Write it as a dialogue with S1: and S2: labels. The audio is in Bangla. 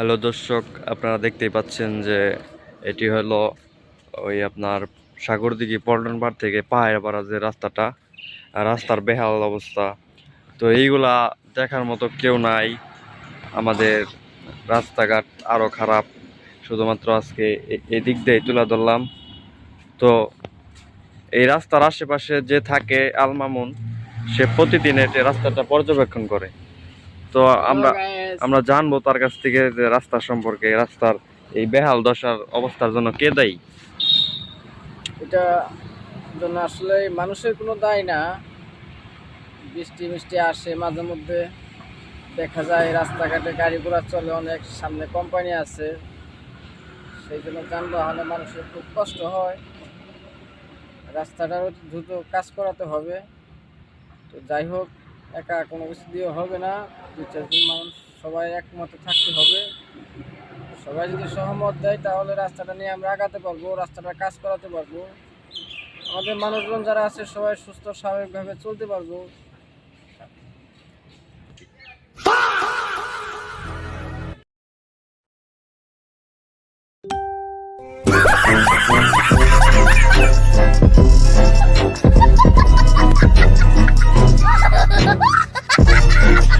S1: হ্যালো দর্শক, আপনারা দেখতেই পাচ্ছেন যে এটি হলো ওই আপনার সাগরদিঘি পল্টন পাড় থেকে পাহাড়পাড়া যে রাস্তাটা, রাস্তার বেহাল অবস্থা। তো এইগুলা দেখার মতো কেউ নাই। আমাদের রাস্তাঘাট আরো খারাপ। শুধুমাত্র আজকে এদিক দিয়ে তুলে ধরলাম। তো এই রাস্তার আশেপাশে যে থাকে আল মামুন, সে প্রতিদিন এটি রাস্তাটা পর্যবেক্ষণ করে। তো
S2: হ্যালো
S1: আমরা
S2: গাইস,
S1: আমরা জানবো তার কাছ থেকে যে রাস্তার সম্পর্কে, রাস্তার এই বেহাল দশার অবস্থার জন্য কে দায়ী।
S2: এটা জন্য আসলে মানুষের কোনো দায় না। বৃষ্টি মিষ্টি আসে মাঝে মধ্যে, দেখা যায় রাস্তাঘাটে গাড়ি ঘোড়া চলে, অনেক সামনে কোম্পানি আছে, সেই জন্য যানবাহনে মানুষের খুব কষ্ট হয়। রাস্তাটারও দ্রুত কাজ করাতে হবে। তো যাই হোক, একা কোনো কিছু দিয়ে হবে না, দু চারজন মানুষ সবাই একমতে থাকতে হবে। সবাই যদি সহমত দেয় তাহলে রাস্তাটা নিয়ে আমরা আগাতে পারবো, রাস্তাটা কাজ করাতে পারবো। আমাদের মানুষজন যারা আছে সবাই সুস্থ স্বাভাবিকভাবে চলতে পারবো।